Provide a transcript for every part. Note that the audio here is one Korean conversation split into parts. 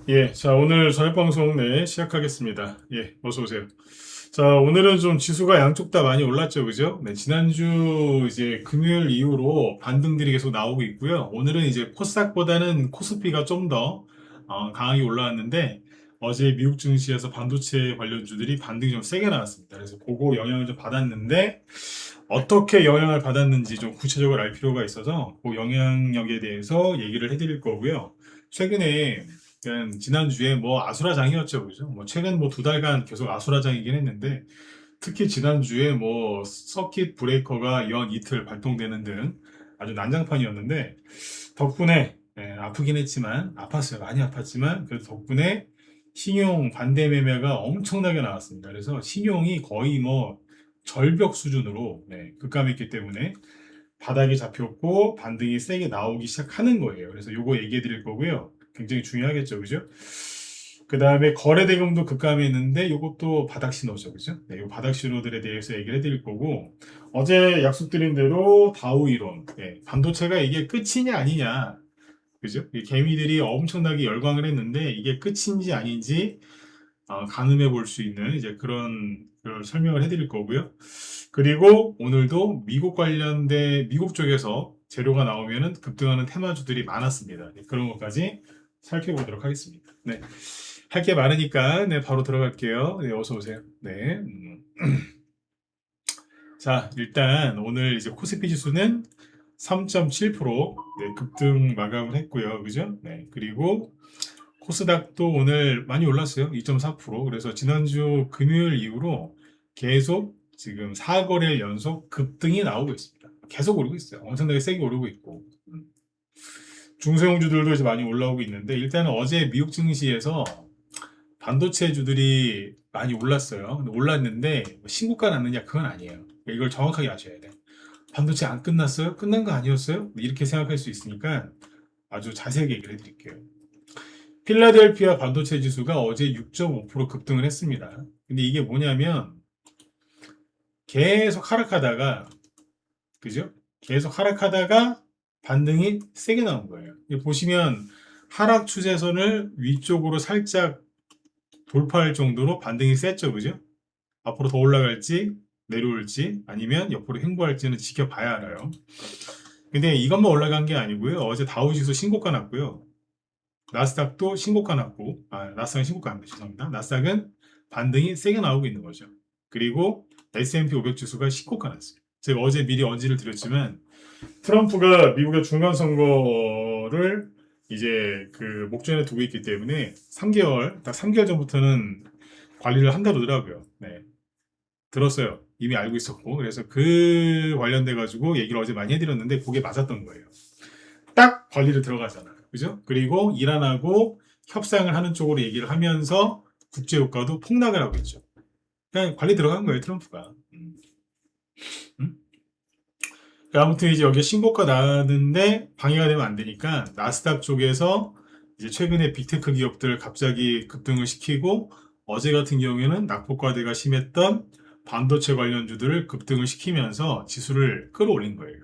예, 자, 오늘 저녁방송 네, 시작하겠습니다. 예, 어서 오세요. 자, 오늘은 좀 지수가 양쪽 다 많이 올랐죠, 그죠? 네, 지난주 이제 금요일 이후로 반등들이 계속 나오고 있고요. 오늘은 이제 코스닥보다는 코스피가 좀 더 강하게 올라왔는데 어제 미국 증시에서 반도체 관련주들이 반등이 좀 세게 나왔습니다. 그래서 그거 영향을 좀 받았는데 어떻게 영향을 받았는지 좀 구체적으로 알 필요가 있어서 그 영향력에 대해서 얘기를 해드릴 거고요. 최근에 지난주에 뭐 아수라장이었죠, 그죠? 뭐 최근 뭐 두 달간 계속 아수라장이긴 했는데 특히 지난주에 뭐 서킷 브레이커가 연 이틀 발동되는 등 아주 난장판이었는데 덕분에 아프긴 했지만 아팠어요. 많이 아팠지만 그래도 덕분에 신용 반대 매매가 엄청나게 나왔습니다. 그래서 신용이 거의 뭐 절벽 수준으로 급감했기 때문에 바닥이 잡혔고 반등이 세게 나오기 시작하는 거예요. 그래서 요거 얘기해 드릴 거고요. 굉장히 중요하겠죠, 그죠? 그 다음에 거래대금도 급감했는데 요것도 바닥 신호죠, 그죠? 네, 요 바닥 신호들에 대해서 얘기를 해드릴 거고 어제 약속드린 대로 다우 이론, 반도체가 이게 끝이냐 아니냐, 그죠? 이 개미들이 엄청나게 열광을 했는데 이게 끝인지 아닌지 가늠해 볼 수 있는 이제 그런 걸 설명을 해드릴 거고요. 그리고 오늘도 미국 관련된 미국 쪽에서 재료가 나오면은 급등하는 테마주들이 많았습니다. 네, 그런 것까지 살펴보도록 하겠습니다. 네. 할 게 많으니까 네, 바로 들어갈게요. 네, 어서 오세요. 네. 자, 일단 오늘 이제 코스피 지수는 3.7% 네, 급등 마감을 했고요. 그죠? 네. 그리고 코스닥도 오늘 많이 올랐어요. 2.4%. 그래서 지난주 금요일 이후로 계속 지금 4거래일 연속 급등이 나오고 있습니다. 계속 오르고 있어요. 엄청나게 세게 오르고 있고. 중소형주들도 이제 많이 올라오고 있는데 일단은 어제 미국 증시에서 반도체주들이 많이 올랐어요. 근데 올랐는데 신고가 났느냐 그건 아니에요. 이걸 정확하게 아셔야 돼. 반도체 안 끝났어요? 끝난 거 아니었어요? 이렇게 생각할 수 있으니까 아주 자세하게 얘기를 해드릴게요. 필라델피아 반도체 지수가 어제 6.5% 급등을 했습니다. 근데 이게 뭐냐면 계속 하락하다가 그죠? 계속 하락하다가 반등이 세게 나온 거예요. 보시면 하락 추세선을 위쪽으로 살짝 돌파할 정도로 반등이 셌죠, 그죠? 앞으로 더 올라갈지 내려올지 아니면 옆으로 횡보할지는 지켜봐야 알아요. 근데 이것만 올라간 게 아니고요. 어제 다우지수 신고가 났고요. 나스닥도 신고가 났고, 나스닥은 신고가 안 돼, 죄송합니다. 나스닥은 반등이 세게 나오고 있는 거죠. 그리고 S&P 500 지수가 신고가 났어요. 제가 어제 미리 언지를 드렸지만, 트럼프가 미국의 중간선거를 이제 그 목전에 두고 있기 때문에 3개월, 딱 3개월 전부터는 관리를 한다고 그러더라고요. 네. 들었어요. 이미 알고 있었고. 그래서 그 관련돼 가지고 얘기를 어제 많이 해드렸는데 그게 맞았던 거예요. 딱 관리를 들어가잖아. 그죠? 그리고 이란하고 협상을 하는 쪽으로 얘기를 하면서 국제유가도 폭락을 하고 있죠. 그냥 관리 들어간 거예요, 트럼프가. 음? 아무튼 이제 여기에 신고가 나는데 방해가 되면 안 되니까 나스닥 쪽에서 이제 최근에 빅테크 기업들 갑자기 급등을 시키고 어제 같은 경우에는 낙폭과대가 심했던 반도체 관련주들을 급등을 시키면서 지수를 끌어올린 거예요.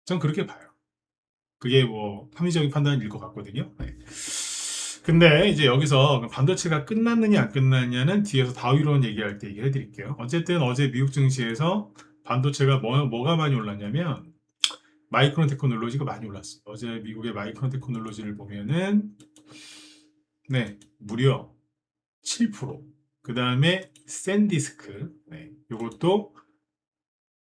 전 그렇게 봐요. 그게 뭐 합리적인 판단일 것 같거든요. 네. 근데 이제 여기서 반도체가 끝났느냐 안 끝났냐는 뒤에서 다위론 얘기할 때 얘기해 드릴게요. 어쨌든 어제 미국 증시에서 반도체가 뭐가 많이 올랐냐면 마이크론 테크놀로지가 많이 올랐어요. 어제 미국의 마이크론 테크놀로지를 보면은 네, 무려 7%. 그 다음에 샌디스크, 요것도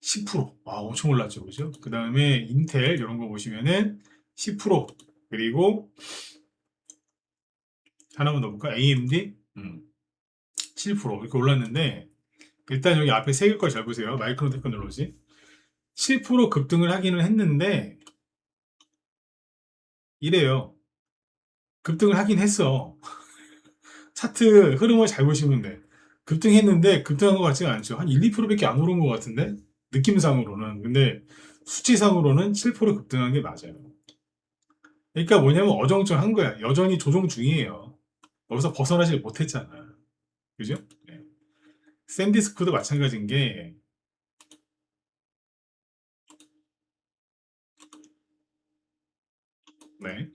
10%. 엄청 올랐죠, 그죠? 그 다음에 인텔 이런 거 보시면은 10%. 그리고 하나만 더 볼까? AMD 7% 이렇게 올랐는데 일단 여기 앞에 세 개 걸 잘 보세요. 마이크론 테크놀로지 7% 급등을 하기는 했는데 이래요. 급등을 하긴 했어. 차트 흐름을 잘 보시면 돼. 급등했는데 급등한 것 같지가 않죠. 한 1, 2%밖에 안 오른 것 같은데 느낌상으로는. 근데 수치상으로는 7% 급등한 게 맞아요. 그러니까 뭐냐면 어정쩡한 거야. 여전히 조정 중이에요. 여기서 벗어나지 못했잖아. 그죠? 네. 샌디스크도 마찬가지인 게 네.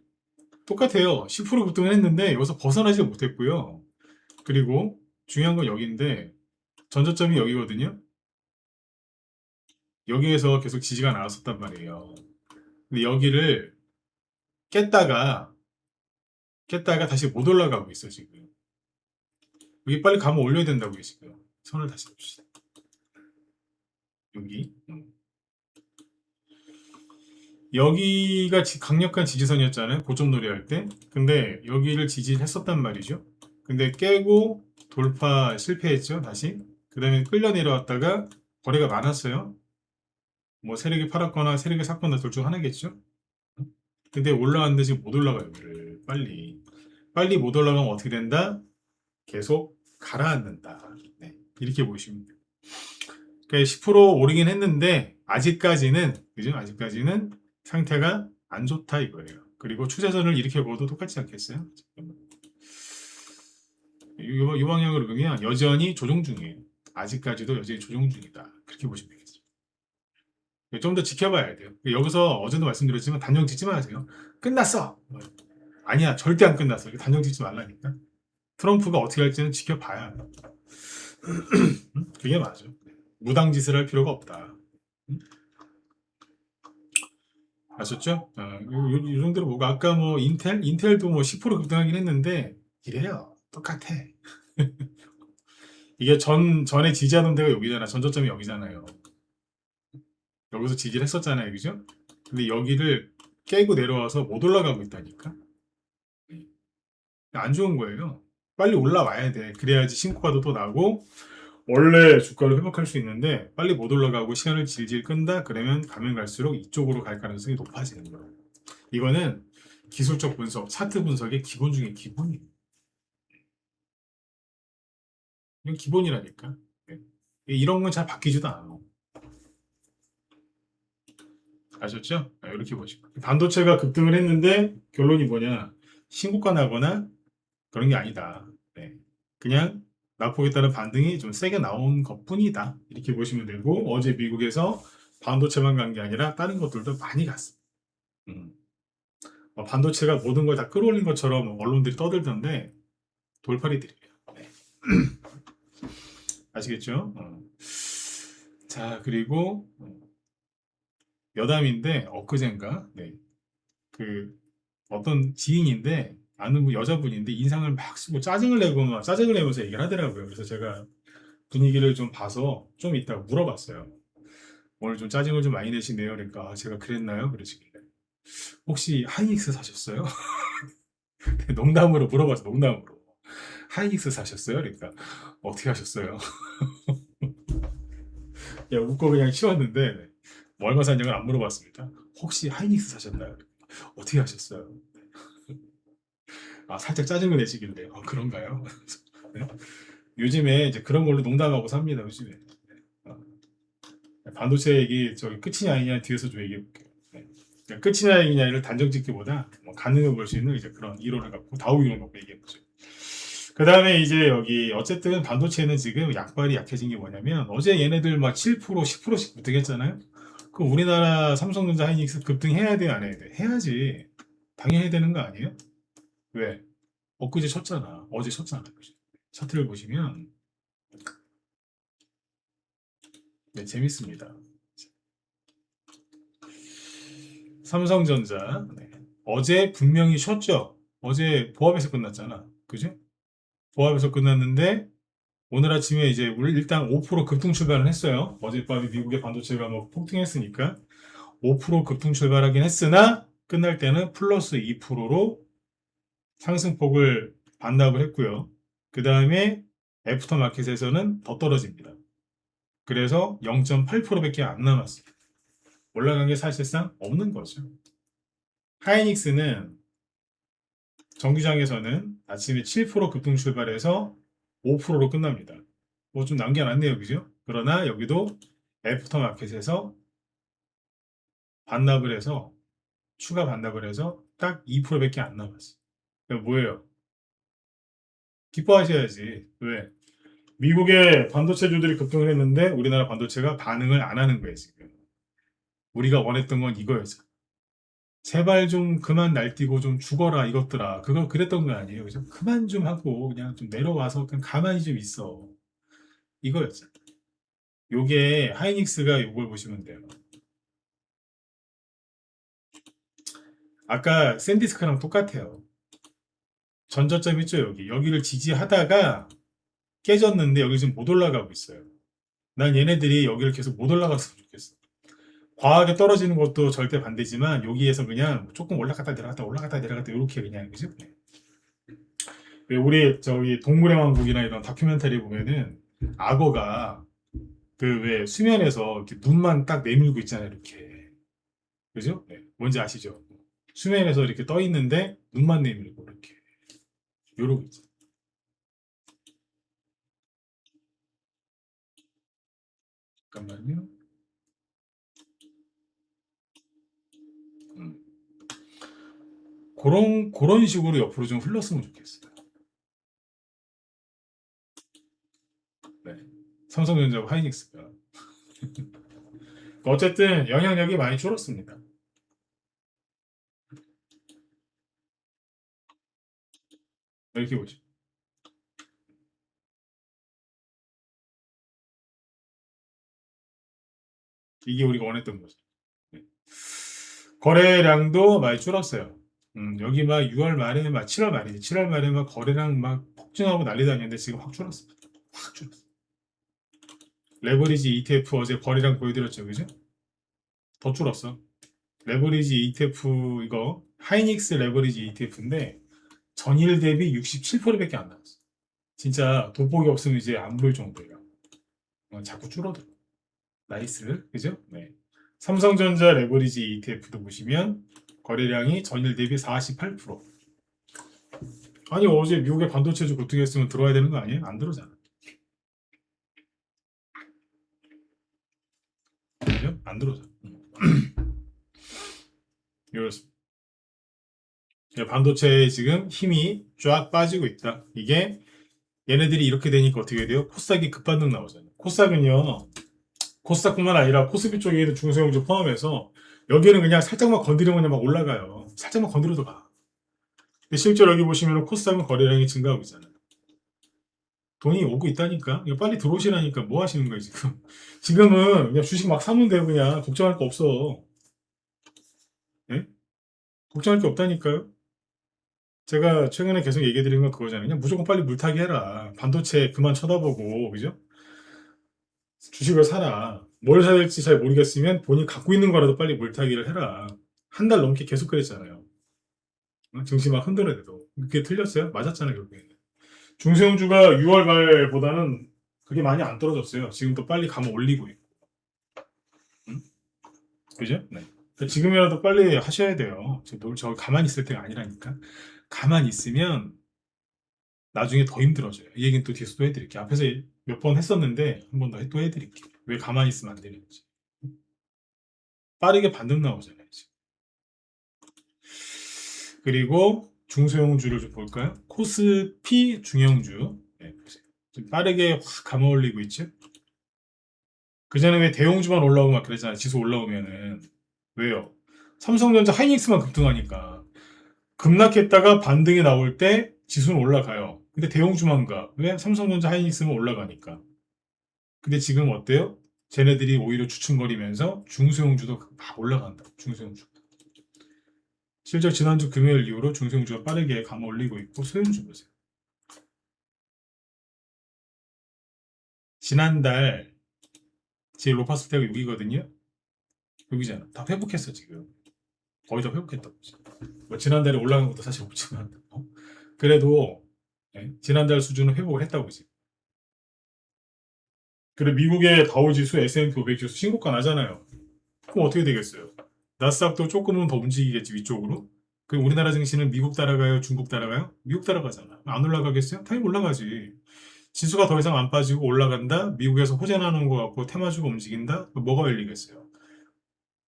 똑같아요. 10% 급등을 했는데 여기서 벗어나지 못했고요. 그리고 중요한 건 여기인데 전저점이 여기거든요. 여기에서 계속 지지가 나왔었단 말이에요. 근데 여기를 깼다가 다시 못 올라가고 있어 지금. 여기 빨리 감을 올려야 된다고요 지금. 선을 다시 봅시다. 여기 여기가 강력한 지지선이었잖아요. 고점 놀이할 때. 근데 여기를 지지했었단 말이죠. 근데 깨고 돌파 실패했죠. 다시. 그 다음에 끌려 내려왔다가 거래가 많았어요. 뭐 세력이 팔았거나 세력이 샀거나 둘 중 하나겠죠. 근데 올라왔는데 지금 못 올라가요. 여기를 빨리 못 올라가면 어떻게 된다? 계속 가라앉는다. 네, 이렇게 보시면 돼요. 그러니까 10% 오르긴 했는데 아직까지는 그죠? 아직까지는 상태가 안 좋다 이거예요. 그리고 추세선을 이렇게 보도 똑같지 않겠어요? 이 방향으로 보면 여전히 조정 중이에요. 아직까지도 여전히 조정 중이다. 그렇게 보시면 되겠죠. 좀 더 지켜봐야 돼요. 여기서 어제도 말씀드렸지만 단정 짓지 마세요. 끝났어. 아니야, 절대 안 끝났어. 단정 짓지 말라니까. 트럼프가 어떻게 할지는 지켜봐야 해. 그게 맞아. 무당짓을 할 필요가 없다. 아셨죠? 이 정도로 보고 아까 뭐 인텔도 뭐 10% 급등하긴 했는데 이래요. 똑같아. 이게 전에 지지하던 데가 여기잖아. 전저점이 여기잖아요. 여기서 지지를 했었잖아요. 그죠? 근데 여기를 깨고 내려와서 못 올라가고 있다니까. 안 좋은 거예요. 빨리 올라와야 돼. 그래야지 신고가도 또 나고 원래 주가를 회복할 수 있는데 빨리 못 올라가고 시간을 질질 끈다? 그러면 가면 갈수록 이쪽으로 갈 가능성이 높아지는 거예요. 이거는 기술적 분석, 차트 분석의 기본 중에 기본이에요. 이건 기본이라니까. 네. 이런 건 잘 바뀌지도 않아. 아셨죠? 이렇게 보시고. 반도체가 급등을 했는데 결론이 뭐냐? 신고가 나거나 그런 게 아니다. 네. 그냥 낙폭에 따른 반등이 좀 세게 나온 것 뿐이다. 이렇게 보시면 되고, 어제 미국에서 반도체만 간 게 아니라 다른 것들도 많이 갔어. 음. 반도체가 모든 걸 다 끌어올린 것처럼 언론들이 떠들던데, 돌팔이들이에요. 네. 아시겠죠? 자, 그리고, 여담인데, 엊그젠가, 네. 그, 어떤 지인인데, 아는 여자분인데, 인상을 막 쓰고 짜증을 내면서 얘기를 하더라고요. 그래서 제가 분위기를 좀 봐서 좀 이따 물어봤어요. 오늘 좀 짜증을 좀 많이 내시네요. 그러니까 제가 그랬나요? 그러시길래 혹시 하이닉스 사셨어요? 농담으로 물어봤어. 농담으로 하이닉스 사셨어요? 그러니까 어떻게 하셨어요? 야 웃고 그냥 치웠는데 뭐 얼마 샀냐고 안 물어봤습니다. 혹시 하이닉스 사셨나요? 어떻게 하셨어요? 아 살짝 짜증을 내시길래 그런가요? 네? 요즘에 이제 그런 걸로 농담하고 삽니다. 요즘에 어, 반도체 얘기 저기 끝이냐 아니냐 뒤에서 좀 얘기해 볼게요. 네. 그러니까 끝이냐 아니냐를 단정 짓기보다 뭐 가능해 볼 수 있는 이제 그런 이론을 갖고 다우 이론을 갖고 얘기해 보죠. 그 다음에 이제 여기 어쨌든 반도체는 지금 약발이 약해진 게 뭐냐면 어제 얘네들 막 7% 10%씩 급등했잖아요. 그럼 우리나라 삼성전자 하이닉스 급등해야 돼 안 해야 돼? 해야지. 당연히 해야 되는 거 아니에요? 왜? 엊그제 쳤잖아. 어제 쳤잖아. 차트를 보시면 네, 재밌습니다. 삼성전자 네. 어제 분명히 쉬었죠. 어제 보합에서 끝났잖아. 그죠? 보합에서 끝났는데 오늘 아침에 이제 일단 5% 급등 출발을 했어요. 어젯밤에 미국의 반도체가 뭐 폭등했으니까 5% 급등 출발하긴 했으나 끝날 때는 플러스 2%로 상승폭을 반납을 했고요. 그 다음에 애프터마켓에서는 더 떨어집니다. 그래서 0.8%밖에 안 남았어요. 올라간 게 사실상 없는 거죠. 하이닉스는 정규장에서는 아침에 7% 급등 출발해서 5%로 끝납니다. 뭐 좀 남겨놨네요. 그죠? 그러나 여기도 애프터마켓에서 반납을 해서 추가 반납을 해서 딱 2%밖에 안 남았어요. 그러니까 뭐예요? 기뻐하셔야지. 왜? 미국의 반도체주들이 급등을 했는데 우리나라 반도체가 반응을 안 하는 거예요, 지금. 우리가 원했던 건 이거였어. 제발 좀 그만 날뛰고 좀 죽어라 이것들아. 그거 그랬던 거 아니에요. 그죠? 그만 좀 하고 그냥 좀 내려와서 그냥 가만히 좀 있어. 이거였죠. 요게 하이닉스가 요걸 보시면 돼요. 아까 샌디스크랑 똑같아요. 전저점 있죠, 여기. 여기를 지지하다가 깨졌는데 여기 지금 못 올라가고 있어요. 난 얘네들이 여기를 계속 못 올라갔으면 좋겠어. 과하게 떨어지는 것도 절대 반대지만 여기에서 그냥 조금 올라갔다 내려갔다 올라갔다 내려갔다 이렇게 그냥 그죠? 네. 왜 우리 저기 동물의 왕국이나 이런 다큐멘터리 보면은 악어가 그 왜 수면에서 이렇게 눈만 딱 내밀고 있잖아요, 이렇게. 그죠? 네. 뭔지 아시죠? 수면에서 이렇게 떠 있는데 눈만 내밀고 이렇게. 요러고 있죠. 잠깐만요. 음. 그런 식으로 옆으로 좀 흘렀으면 좋겠어요. 네. 삼성전자와 하이닉스가. 어쨌든 영향력이 많이 줄었습니다. 이렇게 보죠. 이게 우리가 원했던 거죠. 네. 거래량도 많이 줄었어요. 여기 막 6월 말에 막 7월 말이지. 7월 말에 막 거래량 막 폭증하고 난리 다녔는데 지금 확 줄었습니다. 확 줄었어. 레버리지 ETF 어제 거래량 보여드렸죠, 그죠? 더 줄었어. 레버리지 ETF 이거 하이닉스 레버리지 ETF인데 전일 대비 67%밖에 안 나왔어. 진짜 돋보기 없으면 이제 안 볼 정도예요. 자꾸 줄어들어. 나이스, 그죠? 네. 삼성전자 레버리지 ETF도 보시면 거래량이 전일 대비 48%. 아니 어제 미국의 반도체주 급등했으면 들어와야 되는 거 아니에요? 안 들어오잖아. 그죠? 안 들어오잖아. 이렇습니다. 반도체에 지금 힘이 쫙 빠지고 있다. 이게 얘네들이 이렇게 되니까 어떻게 돼요? 코스닥이 급반등 나오잖아요. 코스닥은요. 코스닥뿐만 아니라 코스피 쪽에 있는 중소형주 포함해서 여기는 그냥 살짝만 건드리면 막 올라가요. 살짝만 건드려도 가. 근데 실제로 여기 보시면 코스닥은 거래량이 증가하고 있잖아요. 돈이 오고 있다니까. 이거 빨리 들어오시라니까 뭐 하시는 거예요 지금? 지금은 그냥 주식 막 사면 돼요. 그냥 걱정할 거 없어. 예? 걱정할 게 없다니까요. 제가 최근에 계속 얘기 드린 건 그거잖아요. 그냥 무조건 빨리 물타기 해라. 반도체 그만 쳐다보고, 그죠? 주식을 사라. 뭘 사야 될지 잘 모르겠으면 본인 갖고 있는 거라도 빨리 물타기를 해라. 한 달 넘게 계속 그랬잖아요. 증시 막 흔들어대도. 그게 틀렸어요? 맞았잖아요, 결국에. 중소형주가 6월 말보다는 그게 많이 안 떨어졌어요. 지금 또 빨리 감아 올리고 있고. 응? 그죠? 네. 그러니까 지금이라도 빨리 하셔야 돼요. 저 가만히 있을 때가 아니라니까. 가만히 있으면 나중에 더 힘들어져요. 이 얘기는 또 뒤에서 또 해드릴게요. 앞에서 몇 번 했었는데 한 번 더 또 해드릴게요. 왜 가만히 있으면 안 되는지. 빠르게 반등 나오잖아요. 지금. 그리고 중소형주를 좀 볼까요? 코스피 중형주. 네, 보세요. 지금 빠르게 확 감아 올리고 있죠? 그 전에 왜 대형주만 올라오고 막 그랬잖아요. 지수 올라오면은. 왜요? 삼성전자 하이닉스만 급등하니까. 급락했다가 반등이 나올 때 지수는 올라가요. 근데 대형주만 가. 왜? 삼성전자 하이닉스만 올라가니까. 근데 지금 어때요? 쟤네들이 오히려 주춤거리면서 중소형주도 막 올라간다. 중소형주. 실제 지난주 금요일 이후로 중소형주가 빠르게 감아 올리고 있고 소형주 보세요. 지난달 제일 높았을 때가 여기거든요. 여기잖아. 다 회복했어 지금. 거의 다 회복했다고. 뭐 지난달에 올라간 것도 사실 없지만 그래도 지난달 수준은 회복을 했다고 지금. 그래 미국의 다우지수, S&P 500 지수 신고가 나잖아요. 그럼 어떻게 되겠어요? 나스닥도 조금은 더 움직이겠지 위쪽으로. 그럼 우리나라 증시는 미국 따라가요, 중국 따라가요? 미국 따라가잖아. 안 올라가겠어요? 당연히 올라가지. 지수가 더 이상 안 빠지고 올라간다. 미국에서 호재 나는 거 같고 테마주가 움직인다. 뭐가 열리겠어요?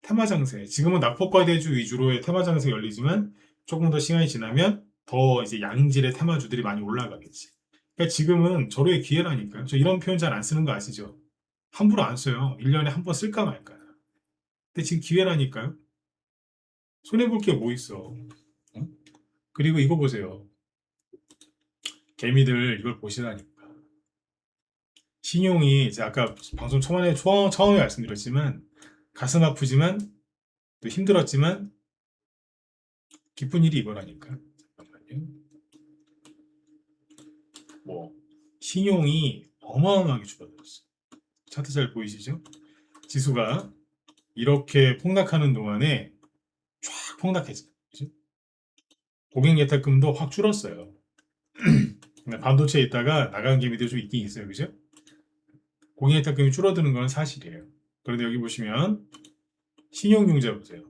테마 장세. 지금은 낙폭과 대주 위주로의 테마 장세 열리지만 조금 더 시간이 지나면 더 이제 양질의 테마주들이 많이 올라가겠지. 그러니까 지금은 절호의 기회라니까요. 저 이런 표현 잘 안 쓰는 거 아시죠? 함부로 안 써요. 1년에 한 번 쓸까 말까. 근데 지금 기회라니까요. 손해볼 게 뭐 있어. 그리고 이거 보세요. 개미들 이걸 보시라니까. 신용이 이제 아까 방송 초반에 처음에 말씀드렸지만 가슴 아프지만 또 힘들었지만 기쁜 일이 이거라니까. 잠깐만요. 뭐 신용이 어마어마하게 줄어들었어. 차트 잘 보이시죠? 지수가 이렇게 폭락하는 동안에 쫙 폭락했죠. 그죠? 고객 예탁금도 확 줄었어요. 반도체에 있다가 나간 개미들이 좀 있긴 있어요. 그죠? 고객 예탁금이 줄어드는 건 사실이에요. 그런데 여기 보시면 신용융자 보세요.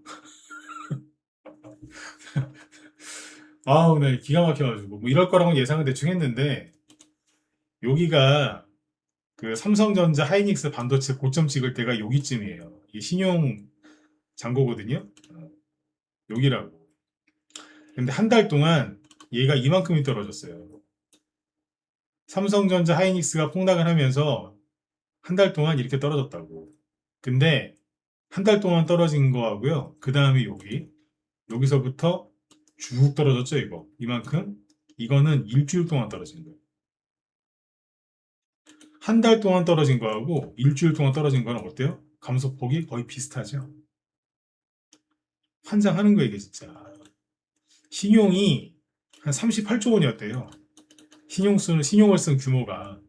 아우, 네, 기가 막혀가지고 뭐 이럴 거라고 예상은 대충 했는데 여기가 그 삼성전자 하이닉스 반도체 고점 찍을 때가 여기쯤이에요. 이게 신용 잔고거든요. 여기라고. 근데 한 달 동안 얘가 이만큼이 떨어졌어요. 삼성전자 하이닉스가 폭락을 하면서 한 달 동안 이렇게 떨어졌다고. 근데 한 달 동안 떨어진 거하고요. 그 다음에 여기서부터 쭉 떨어졌죠, 이거. 이만큼. 이거는 일주일 동안 떨어진 거예요. 한 달 동안 떨어진 거하고 일주일 동안 떨어진 거는 어때요? 감소폭이 거의 비슷하죠. 환장하는 거예요, 이게 진짜. 신용이 한 38조 원이었대요. 신용을 쓴 규모가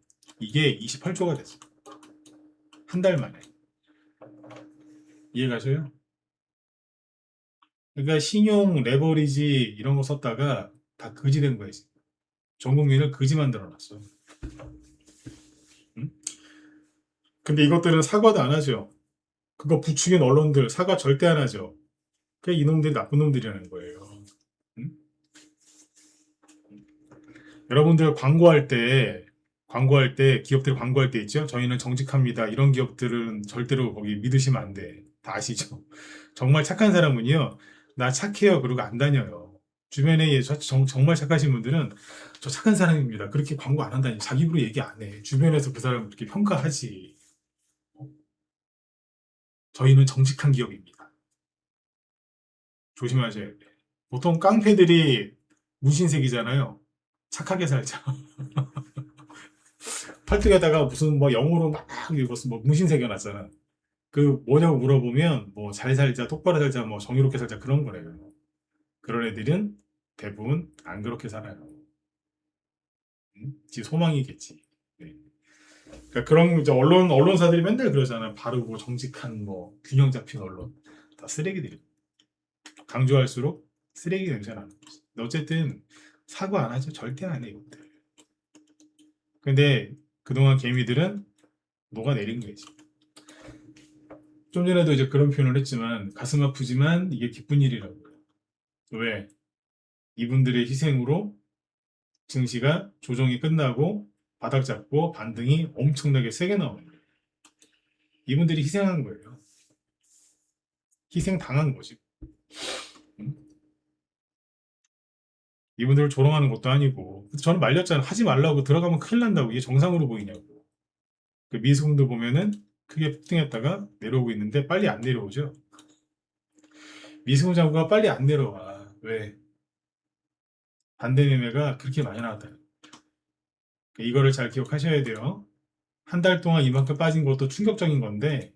이게 28조가 됐어요. 한 달 만에. 이해가셔요? 그러니까 신용 레버리지 이런 거 썼다가 다 거지 된 거예요. 전 국민을 거지 만들어 놨어. 응? 근데 이것들은 사과도 안 하죠. 그거 부추긴 언론들 사과 절대 안 하죠. 그냥 이놈들이 나쁜 놈들이라는 거예요. 응? 여러분들 광고할 때 기업들 광고할 때 있죠? 저희는 정직합니다. 이런 기업들은 절대로 거기 믿으시면 안 돼. 다 아시죠? 정말 착한 사람은요. 나 착해요. 그러고 안 다녀요. 주변에 정말 착하신 분들은 저 착한 사람입니다. 그렇게 광고 안 한다니. 자기 입으로 얘기 안 해. 주변에서 그 사람을 그렇게 평가하지. 저희는 정직한 기업입니다. 조심하셔야 돼. 보통 깡패들이 문신색이잖아요. 착하게 살자. 팔뚝에다가 무슨 뭐 영어로 막 무슨 뭐 문신 새겨놨잖아. 그 뭐냐고 물어보면 뭐 잘 살자, 똑바로 살자, 뭐 정의롭게 살자 그런 거래요. 그런 애들은 대부분 안 그렇게 살아요. 지 소망이겠지. 네. 그러니까 그런 이제 언론사들이 맨날 그러잖아. 바르고 정직한 뭐 균형 잡힌 언론 다 쓰레기들이. 강조할수록 쓰레기 냄새 나는 거지. 근데 어쨌든 사과 안 하죠. 절대 안 해, 이것들. 근데 그동안 개미들은 녹아내린 거지. 좀 전에도 이제 그런 표현을 했지만 가슴 아프지만 이게 기쁜 일이라고요. 왜? 이분들의 희생으로 증시가 조정이 끝나고 바닥 잡고 반등이 엄청나게 세게 나오는 거예요. 이분들이 희생한 거예요. 희생 당한 거지. 응? 이분들을 조롱하는 것도 아니고. 저는 말렸잖아. 하지 말라고 들어가면 큰일 난다고. 이게 정상으로 보이냐고. 그 미수금도 보면은 크게 폭등했다가 내려오고 있는데 빨리 안 내려오죠. 미수금 잔고가 빨리 안 내려와. 왜? 반대 매매가 그렇게 많이 나왔다. 이거를 잘 기억하셔야 돼요. 한 달 동안 이만큼 빠진 것도 충격적인 건데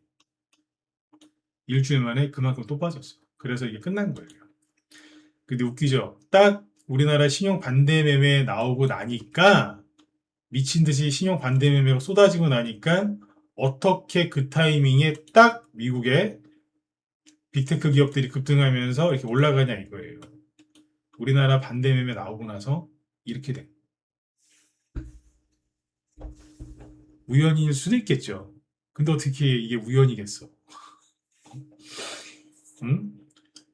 일주일 만에 그만큼 또 빠졌어. 그래서 이게 끝난 거예요. 근데 웃기죠? 딱 우리나라 신용 반대 매매 나오고 나니까 미친 듯이 신용 반대 매매가 쏟아지고 나니까 어떻게 그 타이밍에 딱 미국의 빅테크 기업들이 급등하면서 이렇게 올라가냐 이거예요. 우리나라 반대 매매 나오고 나서 이렇게 돼. 우연일 수도 있겠죠. 근데 어떻게 이게 우연이겠어? 응?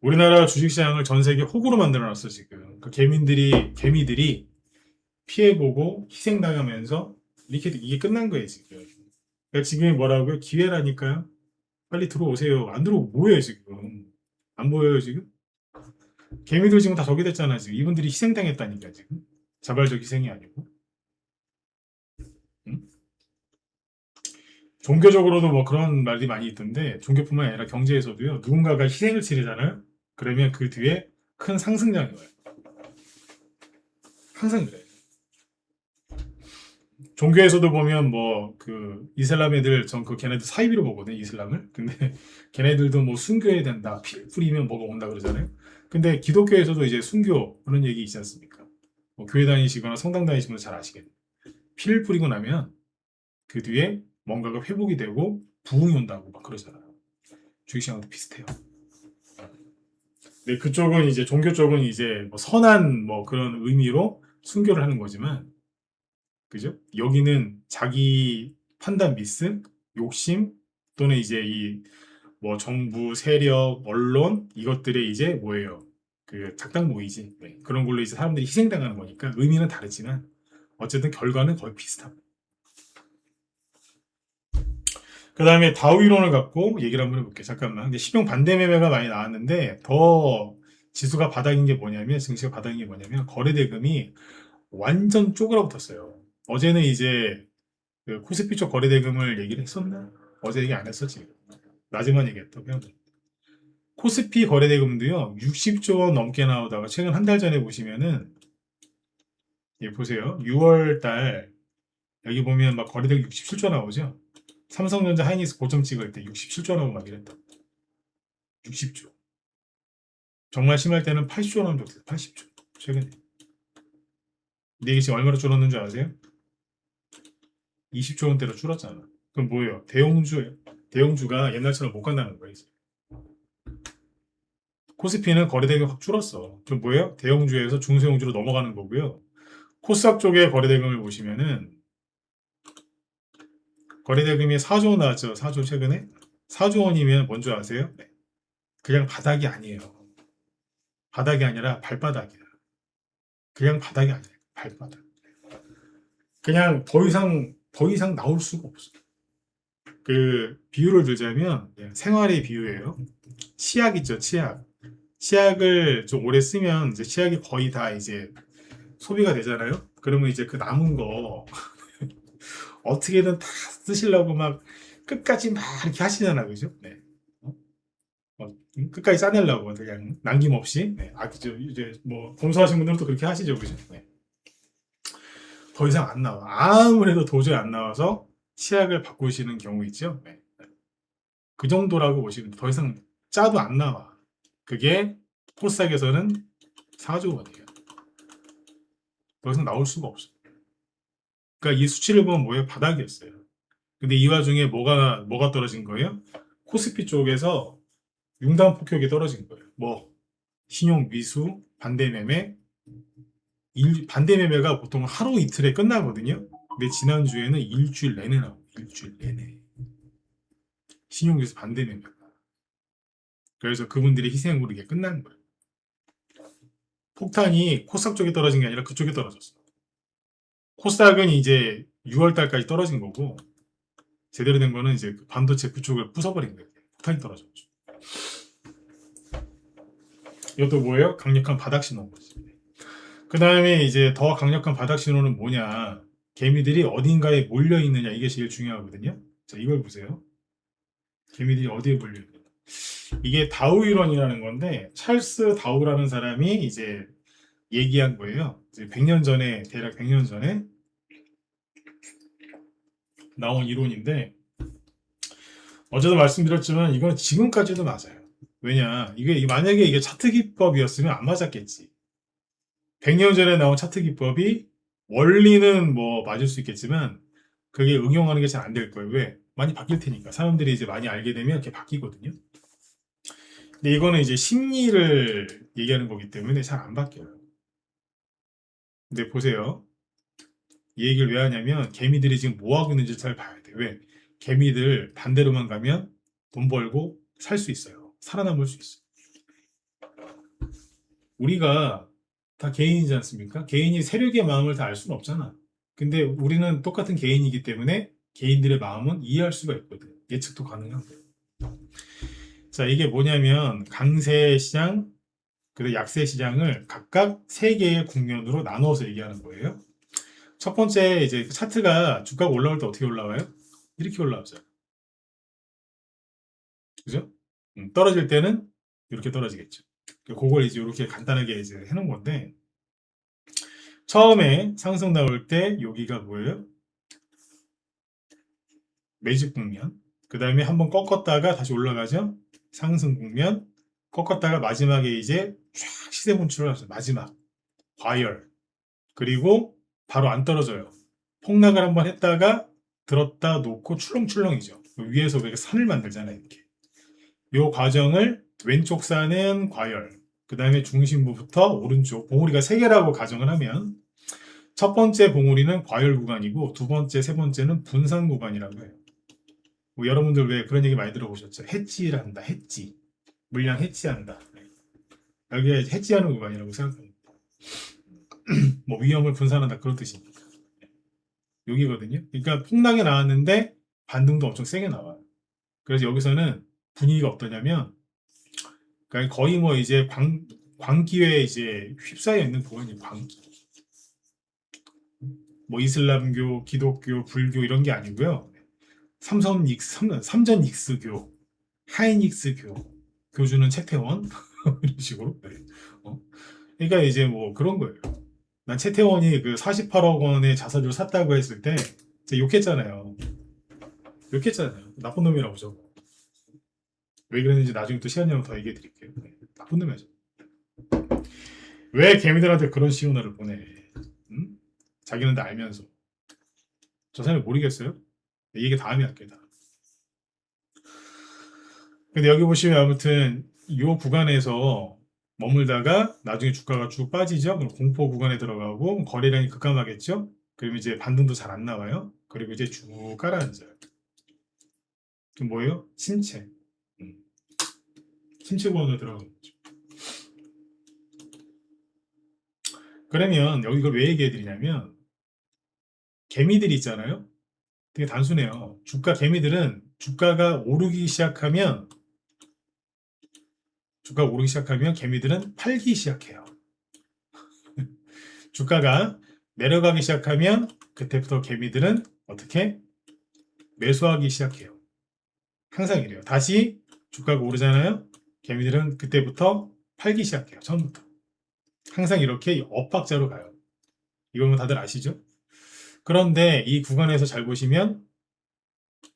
우리나라 주식시장을 전 세계 호구로 만들어놨어 지금. 그 개미들이 피해보고 희생당하면서 이렇게 이게 끝난 거예요 지금. 그러니까 지금이 뭐라고요? 기회라니까요. 빨리 들어오세요. 안 들어오고 뭐예요 지금? 안 보여요 지금? 개미들 지금 다 저기 됐잖아 지금. 이분들이 희생당했다니까 지금. 자발적 희생이 아니고. 응? 종교적으로도 뭐 그런 말이 많이 있던데 종교뿐만 아니라 경제에서도요. 누군가가 희생을 치르잖아요. 그러면 그 뒤에 큰 상승장이 와요. 항상 그래요. 종교에서도 보면 뭐 그 이슬람 애들 전 그 걔네들 사이비로 보거든 이슬람을. 근데 걔네들도 뭐 순교해야 된다. 피 뿌리면 뭐가 온다 그러잖아요. 근데 기독교에서도 이제 순교 그런 얘기 있지 않습니까? 뭐 교회 다니시거나 성당 다니시면 잘 아시겠네요. 피를 뿌리고 나면 그 뒤에 뭔가가 회복이 되고 부흥이 온다고 막 그러잖아요. 주식시장도 비슷해요. 근데 그쪽은 이제 종교 쪽은 이제 뭐 선한 뭐 그런 의미로 순교를 하는 거지만, 그죠? 여기는 자기 판단 미스, 욕심 또는 이제 이 뭐 정부 세력, 언론 이것들의 이제 뭐예요? 그 작당 모이지. 네. 그런 걸로 이제 사람들이 희생당하는 거니까 의미는 다르지만 어쨌든 결과는 거의 비슷합니다. 그 다음에 다우 이론을 갖고 얘기를 한번 해볼게요. 잠깐만. 근데 신용 반대 매매가 많이 나왔는데 더 지수가 바닥인 게 뭐냐면, 증시가 바닥인 게 뭐냐면 거래대금이 완전 쪼그라붙었어요. 어제는 이제 그 코스피 쪽 거래대금을 얘기를 했었나? 어제 얘기 안 했었지. 낮에만 얘기했다고요. 코스피 거래대금도요 60조 원 넘게 나오다가 최근 한 달 전에 보시면은, 예, 보세요. 6월 달 여기 보면 막 거래대금 67조 나오죠. 삼성전자 하이닉스 고점 찍을 때 67조 나오고 막 이랬다. 60조. 정말 심할 때는 80조 나온 적도 있어요. 80조. 최근에. 근데 이게 지금 얼마로 줄었는 줄 아세요? 20조 원대로 줄었잖아. 그럼 뭐예요? 대형주가 옛날처럼 못 간다는 거예요. 이제. 코스피는 거래대금 확 줄었어. 그럼 뭐예요? 대형주에서 중소형주로 넘어가는 거고요. 코스닥 쪽의 거래대금을 보시면은 거래대금이 4조 원 나왔죠. 4조 최근에. 4조 원이면 뭔 줄 아세요? 네. 그냥 바닥이 아니에요. 바닥이 아니라 발바닥이야. 그냥 바닥이 아니에요. 발바닥. 그냥 더 이상 나올 수가 없어. 그 비유를 들자면 생활의 비유예요. 치약 있죠, 치약. 치약을 좀 오래 쓰면 이제 치약이 거의 다 이제 소비가 되잖아요. 그러면 이제 그 남은 거 어떻게든 다 쓰시려고 막 끝까지 막 이렇게 하시잖아요, 그죠? 네. 끝까지 싸내려고 그냥 남김없이. 네. 아, 그죠? 이제 뭐 검소하신 분들도 그렇게 하시죠, 그죠? 네. 더 이상 안 나와. 아무래도 도저히 안 나와서 치약을 바꾸시는 경우 있죠. 네. 그 정도라고 보시면 더 이상 짜도 안 나와. 그게 코스닥에서는 4조 원이에요. 더 이상 나올 수가 없어. 그러니까 이 수치를 보면 뭐예요? 바닥이었어요. 근데 이 와중에 뭐가 떨어진 거예요? 코스피 쪽에서 융단 폭격이 떨어진 거예요. 뭐 신용 미수, 반대 매매, 반대 매매가 보통 하루 이틀에 끝나거든요. 근데 지난주에는 일주일 내내 나오고 일주일 내내 신용 미수 반대 매매가. 그래서 그분들이 희생으로 이게 끝난 거예요. 폭탄이 코스닥 쪽에 떨어진 게 아니라 그쪽에 떨어졌어. 코스닥은 이제 6월 달까지 떨어진 거고, 제대로 된 거는 이제 반도체 그쪽을 부숴버린 거예요. 폭탄이 떨어졌죠. 이것도 뭐예요? 강력한 바닥 신호인 거지. 그 다음에 이제 더 강력한 바닥 신호는 뭐냐? 개미들이 어딘가에 몰려 있느냐, 이게 제일 중요하거든요. 자, 이걸 보세요. 개미들이 어디에 몰려 있느냐. 이게 다우 이론이라는 건데, 찰스 다우라는 사람이 이제 얘기한 거예요. 이제 100년 전에, 대략 100년 전에 나온 이론인데, 어제도 말씀드렸지만 이건 지금까지도 맞아요. 왜냐, 이게 만약에 이게 차트 기법이었으면 안 맞았겠지. 100년 전에 나온 차트 기법이 원리는 뭐 맞을 수 있겠지만 그게 응용하는 게 잘 안 될 거예요. 왜? 많이 바뀔 테니까. 사람들이 이제 많이 알게 되면 이렇게 바뀌거든요. 근데 이거는 이제 심리를 얘기하는 거기 때문에 잘 안 바뀌어요. 근데 보세요. 이 얘기를 왜 하냐면 개미들이 지금 뭐 하고 있는지 잘 봐야 돼. 왜? 개미들 반대로만 가면 돈 벌고 살 수 있어요. 살아남을 수 있어요. 우리가 다 개인이지 않습니까? 개인이 세력의 마음을 다 알 수는 없잖아. 근데 우리는 똑같은 개인이기 때문에 개인들의 마음은 이해할 수가 있거든. 예측도 가능한 거예요. 자, 이게 뭐냐면 강세 시장, 그리고 약세 시장을 각각 세 개의 국면으로 나누어서 얘기하는 거예요. 첫 번째 이제 차트가 주가가 올라올 때 어떻게 올라와요? 이렇게 올라오죠. 그죠? 떨어질 때는 이렇게 떨어지겠죠. 그걸 이제 이렇게 간단하게 이제 해놓은 건데, 처음에 상승 나올 때 여기가 뭐예요? 매집 국면. 그 다음에 한번 꺾었다가 다시 올라가죠. 상승 국면. 꺾었다가 마지막에 이제 쫙 시세 분출을 하죠. 마지막 과열. 그리고 바로 안 떨어져요. 폭락을 한번 했다가 들었다 놓고 출렁출렁이죠. 위에서 왜 산을 만들잖아요. 이렇게. 이 과정을 왼쪽 산은 과열. 그 다음에 중심부부터 오른쪽 봉우리가 3개라고 가정을 하면 첫 번째 봉우리는 과열 구간이고 두 번째, 세 번째는 분산 구간이라고 해요. 뭐 여러분들 왜 그런 얘기 많이 들어보셨죠? 해지를 한다. 해지. 물량 해지한다. 여기에 해지하는 구간이라고 생각합니다. 뭐 위험을 분산한다 그런 뜻입니다. 여기거든요. 그러니까 폭락이 나왔는데 반등도 엄청 세게 나와요. 그래서 여기서는 분위기가 어떠냐면 그러니까 거의 뭐 이제 광기에 이제 휩싸여 있는 구간이 광기. 뭐 이슬람교, 기독교, 불교 이런 게 아니고요. 삼전 익스교, 하이닉스교, 교주는 채태원 이런 식으로. 네. 그러니까 이제 뭐 그런 거예요. 난 채태원이 그 48억 원의 자사주를 샀다고 했을 때 제가 욕했잖아요. 나쁜 놈이라고 저. 왜 그랬는지 나중에 또 시간 되면 더 얘기해 드릴게요. 네. 나쁜 놈이죠. 왜 개미들한테 그런 시그널을 보내? 응? 자기는 다 알면서. 저 사람이 모르겠어요? 이게 다음에 할게요. 다. 근데 여기 보시면 아무튼 이 구간에서 머물다가 나중에 주가가 쭉 빠지죠. 그럼 공포 구간에 들어가고 거래량이 급감하겠죠. 그러면 이제 반등도 잘 안 나와요. 그리고 이제 쭉 깔아앉아요. 그럼 뭐예요? 침체. 침체 구간으로 들어가는 거죠. 그러면 여기 이걸 왜 얘기해 드리냐면 개미들이 있잖아요. 되게 단순해요. 개미들은 주가가 오르기 시작하면 개미들은 팔기 시작해요. 주가가 내려가기 시작하면 그때부터 개미들은 어떻게 매수하기 시작해요. 항상 이래요. 다시 주가가 오르잖아요. 개미들은 그때부터 팔기 시작해요. 처음부터. 항상 이렇게 엇박자로 가요. 이건 뭐 다들 아시죠? 그런데 이 구간에서 잘 보시면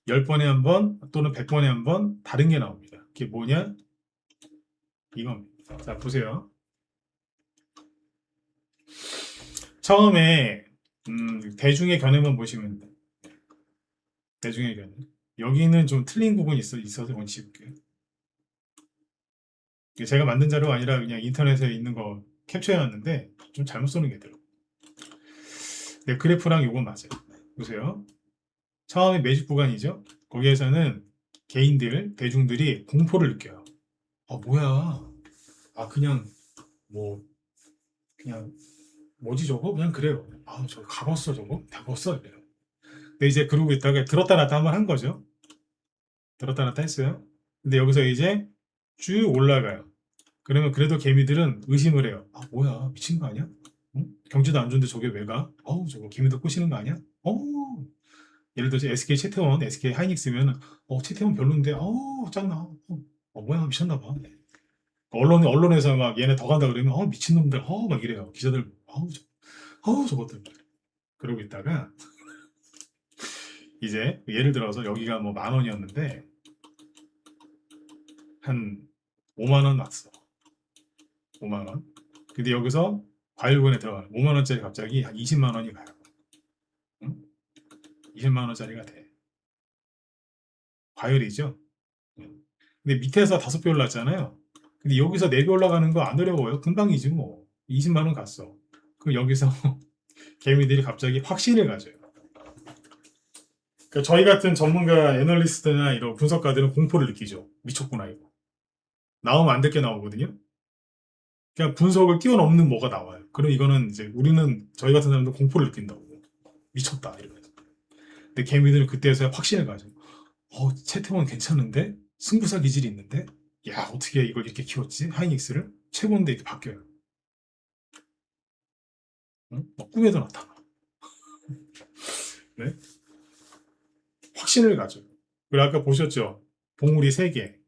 10번에 한 번 또는 100번에 한 번 다른 게 나옵니다. 그게 뭐냐? 이겁니다. 자, 보세요. 처음에 대중의 견해만 보시면 돼요. 대중의 견해. 여기는 좀 틀린 부분이 있어서 원치 볼게요. 제가 만든 자료가 아니라 그냥 인터넷에 있는 거 캡처해놨는데 좀 잘못 쓰는 게 있더라고요. 네, 그래프랑 요건 맞아요. 보세요. 처음에 매집 구간이죠. 거기에서는 개인들, 대중들이 공포를 느껴요. 뭐야? 그냥 뭐 그냥 뭐지 저거? 그냥 그래요. 저 가봤어 저거? 가봤어 이래요. 근데 이제 그러고 있다가 들었다 놨다 한번 한 거죠. 들었다 놨다 했어요. 근데 여기서 이제 쭉 올라가요. 그러면 그래도 개미들은 의심을 해요. 뭐야 미친 거 아니야? 경제도 안 좋은데 저게 왜 가? 저거 개미들 꼬시는 거 아니야? 예를 들어서 SK 채태원, SK 하이닉스면 채태원 별론데 짱나. 뭐야 미쳤나 봐. 언론에서 막 얘네 더 간다 그러면 미친놈들 막 이래요. 기자들 저것들 그러고 있다가 이제 예를 들어서 여기가 뭐 10,000원이었는데 한 5만 원 왔어. 5만 원. 근데 여기서 과일군에 들어가는 5만 원짜리 갑자기 한 20만 원이 가요. 응? 20만 원짜리가 돼. 과열이죠. 근데 밑에서 5배 올랐잖아요. 근데 여기서 4배 올라가는 거 안 어려워요. 금방이지 뭐. 20만 원 갔어. 그럼 여기서 개미들이 갑자기 확신을 가져요. 그러니까 저희 같은 전문가 애널리스트나 이런 분석가들은 공포를 느끼죠. 미쳤구나 이거. 나오면 안 될 게 나오거든요. 그냥 분석을 뛰어넘는 뭐가 나와요. 그럼 이거는 이제 저희 같은 사람들 공포를 느낀다고. 미쳤다 이러면서. 근데 개미들은 그때서야 확신을 가져. 채태원 괜찮은데? 승부사 기질이 있는데? 야 어떻게 이걸 이렇게 키웠지? 하이닉스를? 최고인데 이렇게 바뀌어요. 응? 꿈에도 나타나. 네? 확신을 가져요. 그리고 아까 보셨죠? 봉우리 3개.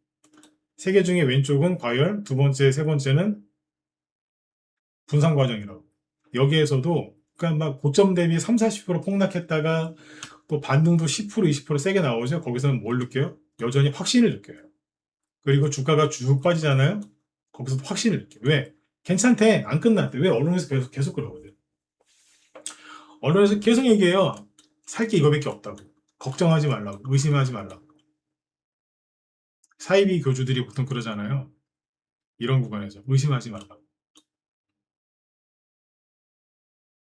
세 개 중에 왼쪽은 과열, 두 번째, 세 번째는 분산 과정이라고. 여기에서도 그러니까 막 고점 대비 3, 40% 폭락했다가 또 반등도 10%, 20% 세게 나오죠. 거기서는 뭘 느껴요? 여전히 확신을 느껴요. 그리고 주가가 쭉 빠지잖아요. 거기서 확신을 느껴요. 왜? 괜찮대. 안 끝났대. 왜? 언론에서 계속 그러거든. 언론에서 계속 얘기해요. 살 게 이거밖에 없다고. 걱정하지 말라고. 의심하지 말라고. 사이비 교주들이 보통 그러잖아요. 이런 구간에서 의심하지 말라고.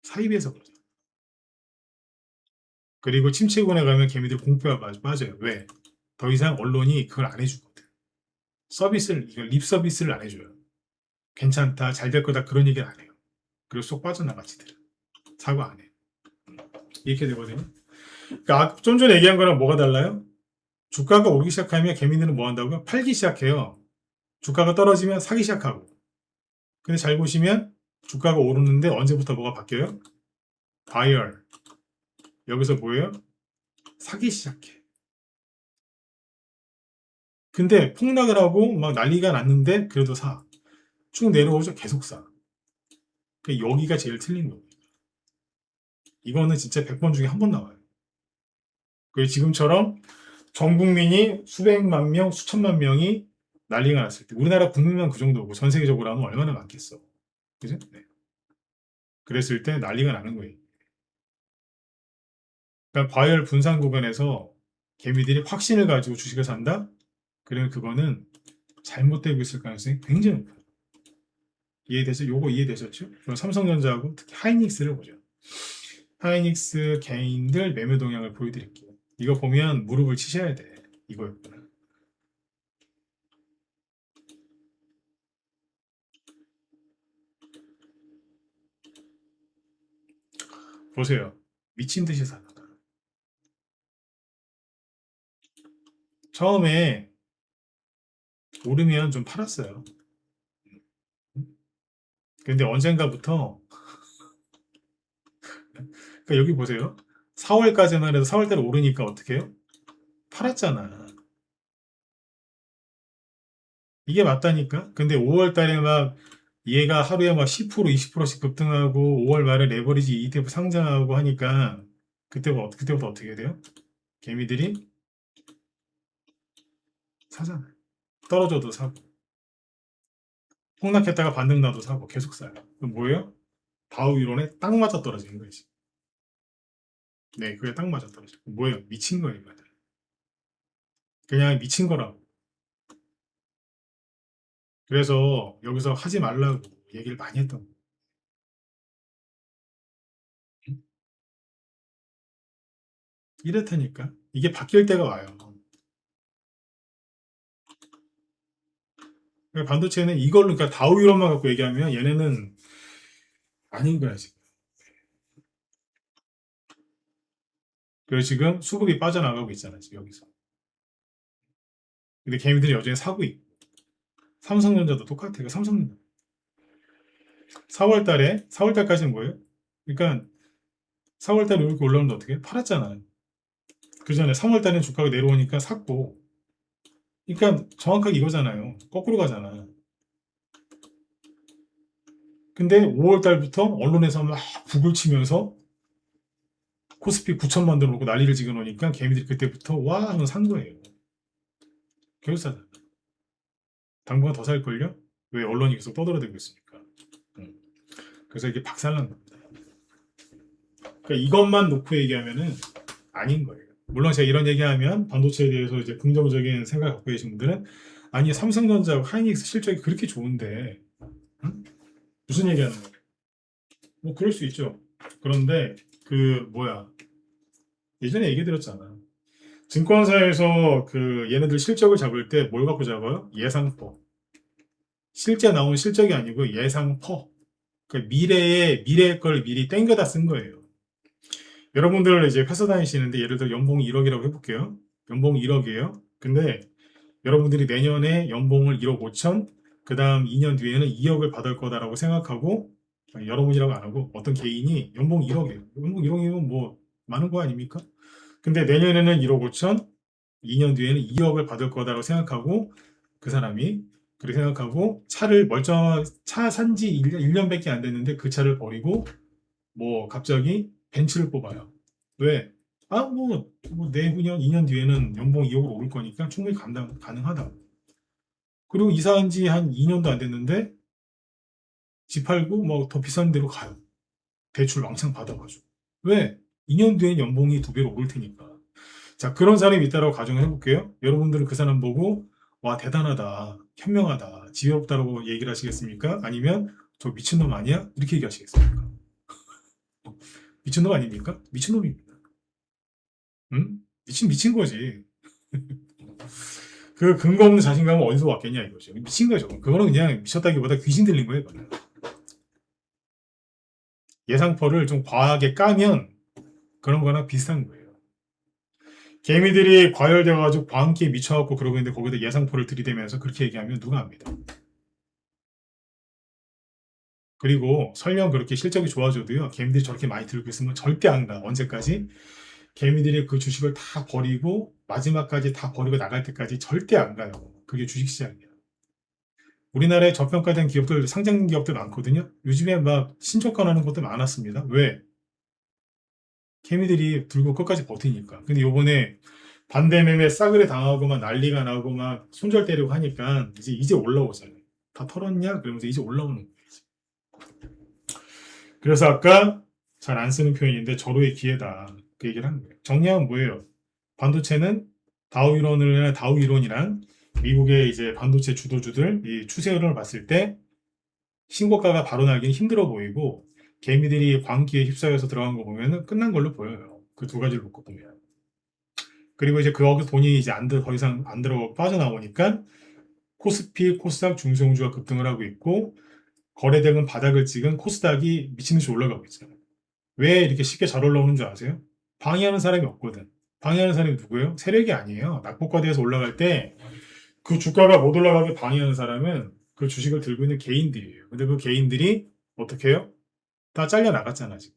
사이비에서 그러죠. 그리고 침체군에 가면 개미들 공포가 빠져요. 왜? 더 이상 언론이 그걸 안 해주거든. 서비스를, 이걸 립 서비스를 안 해줘요. 괜찮다, 잘 될 거다 그런 얘기를 안 해요. 그리고 쏙 빠져나가 지들은. 사과 안 해. 이렇게 되거든요. 그러니까 좀 전에 얘기한 거랑 뭐가 달라요? 주가가 오르기 시작하면 개미들은 뭐 한다고요? 팔기 시작해요. 주가가 떨어지면 사기 시작하고. 근데 잘 보시면 주가가 오르는데 언제부터 뭐가 바뀌어요? 바이얼. 여기서 뭐예요? 사기 시작해. 근데 폭락을 하고 막 난리가 났는데 그래도 사. 쭉 내려오죠. 계속 사. 그러니까 여기가 제일 틀린 거예요. 이거는 진짜 100번 중에 한 번 나와요. 그리고 지금처럼 전 국민이 수백만 명, 수천만 명이 난리가 났을 때 우리나라 국민만 그 정도고 전 세계적으로 하면 얼마나 많겠어. 그죠? 네. 그랬을 때 난리가 나는 거예요. 그러니까 과열 분산 구간에서 개미들이 확신을 가지고 주식을 산다? 그러면 그거는 잘못되고 있을 가능성이 굉장히 높아요. 이해되죠? 요거 이해되셨죠? 그럼 삼성전자하고 특히 하이닉스를 보죠. 하이닉스 개인들 매매 동향을 보여드릴게요. 이거 보면 무릎을 치셔야 돼. 이거였구나. 보세요. 미친 듯이 사다가 처음에 오르면 좀 팔았어요. 근데 언젠가부터 그러니까 여기 보세요. 4월까지만 해도 4월달에 오르니까 어떻게 해요? 팔았잖아. 이게 맞다니까? 근데 5월달에 막 얘가 하루에 막 10% 20%씩 급등하고 5월 말에 레버리지 ETF 상장하고 하니까 그때부터 어떻게 돼요? 개미들이 사잖아요. 떨어져도 사고 폭락했다가 반등 나도 사고 계속 사요. 그럼 뭐예요? 다우 이론에 딱 맞아 떨어지는 거지. 네, 그게 딱 맞아 떨어져. 뭐예요? 미친 거예요, 이거. 그냥 미친 거라고. 그래서 여기서 하지 말라고 얘기를 많이 했던 거예요. 이렇다니까. 이게 바뀔 때가 와요. 그러니까 반도체는 이걸로, 그러니까 다우 이론만 갖고 얘기하면 얘네는 아닌 거야, 지금. 그래서 지금 수급이 빠져나가고 있잖아, 지금 여기서. 근데 개미들이 여전히 사고 있고. 삼성전자도 똑같아요. 삼성전자. 4월달까지는 뭐예요? 그러니까 4월달에 이렇게 올라오는데 어떻게? 팔았잖아요. 그 전에 3월달에 주가가 내려오니까 샀고. 그러니까 정확하게 이거잖아요. 거꾸로 가잖아. 근데 5월달부터 언론에서 막 북을 치면서 코스피 9천만 들어오고 난리를 지겨 놓으니까 개미들이 그때부터 와 하면 산 거예요. 계속 사잖아. 당분간 더 살걸요? 왜 언론이 계속 떠들어대고 있으니까. 음. 그래서 이게 박살난 겁니다. 그러니까 이것만 놓고 얘기하면은 아닌 거예요. 물론 제가 이런 얘기하면 반도체에 대해서 이제 긍정적인 생각을 갖고 계신 분들은 아니 삼성전자하고 하이닉스 실적이 그렇게 좋은데 응? 무슨 얘기하는 거예요? 뭐 그럴 수 있죠. 그런데 그 뭐야 예전에 얘기 드렸잖아. 증권사에서 그 얘네들 실적을 잡을 때 뭘 갖고 잡아요? 예상법. 실제 나온 실적이 아니고 예상퍼. 그 미래의 걸 미리 땡겨다 쓴 거예요. 여러분들 이제 회사 다니시는데 예를 들어 연봉이 1억이라고 해볼게요. 연봉이 1억이에요. 근데 여러분들이 내년에 연봉을 1억 5천, 그 다음 2년 뒤에는 2억을 받을 거다라고 생각하고 여러분이라고 안 하고 어떤 개인이 연봉 1억이에요. 연봉 1억이면 뭐 많은 거 아닙니까? 근데 내년에는 1억 5천, 2년 뒤에는 2억을 받을 거다라고 생각하고 그 사람이. 그렇게 생각하고 차를 멀쩡한 차 산지 1년밖에 안 됐는데 그 차를 버리고 뭐 갑자기 벤츠를 뽑아요. 왜? 뭐 내후년 2년 뒤에는 연봉 2억으로 오를 거니까 충분히 가능하다. 그리고 이사한 지 한 2년도 안 됐는데 집 팔고 뭐 더 비싼 데로 가요. 대출 왕창 받아가지고. 왜? 2년 뒤엔 연봉이 2배로 오를 테니까. 자, 그런 사람이 있다고 가정을 해볼게요. 여러분들은 그 사람 보고 와 대단하다, 현명하다, 지혜롭다라고 얘기를 하시겠습니까? 아니면 저 미친놈 아니야? 이렇게 얘기하시겠습니까? 미친놈 아닙니까? 미친놈입니다. 응? 미친 거지. 그 근거 없는 자신감은 어디서 왔겠냐 이거죠. 미친 거죠. 그거는 그냥 미쳤다기보다 귀신 들린 거예요. 그거는. 예상퍼를 좀 과하게 까면 그런 거랑 비슷한 거예요. 개미들이 과열되어가지고 광기에 미쳐갖고 그러고 있는데 거기다 예상포를 들이대면서 그렇게 얘기하면 누가 합니다. 그리고 설령 그렇게 실적이 좋아져도요. 개미들이 저렇게 많이 들고 있으면 절대 안 가. 언제까지? 개미들이 그 주식을 다 버리고 마지막까지 다 버리고 나갈 때까지 절대 안 가요. 그게 주식시장이에요. 우리나라에 저평가된 기업들, 상장 기업들 많거든요. 요즘에 막 신초가나는 것도 많았습니다. 왜? 개미들이 들고 끝까지 버티니까. 근데 요번에 반대 매매 싸그리 당하고 막 난리가 나고 막 손절 때리고 하니까 이제 올라오잖아요. 다 털었냐? 그러면서 이제 올라오는 거예요. 그래서 아까 잘 안 쓰는 표현인데 절호의 기회다. 그 얘기를 하는 거예요. 정리하면 뭐예요? 반도체는 다우 이론이랑 미국의 이제 반도체 주도주들 이 추세 흐름을 봤을 때 신고가가 바로 나기는 힘들어 보이고 개미들이 광기에 휩싸여서 들어간 거 보면 끝난 걸로 보여요. 그 두 가지를 놓고 보면. 그리고 이제 거기서 돈이 이제 더 이상 안 들어 빠져나오니까 코스피, 코스닥, 중소형주가 급등을 하고 있고 거래대금 바닥을 찍은 코스닥이 미친 듯이 올라가고 있잖아요. 왜 이렇게 쉽게 잘 올라오는 줄 아세요? 방해하는 사람이 없거든. 방해하는 사람이 누구예요? 세력이 아니에요. 낙폭과대에서 올라갈 때 그 주가가 못 올라가게 방해하는 사람은 그 주식을 들고 있는 개인들이에요. 근데 그 개인들이 어떻게 해요? 다 잘려 나갔잖아, 지금.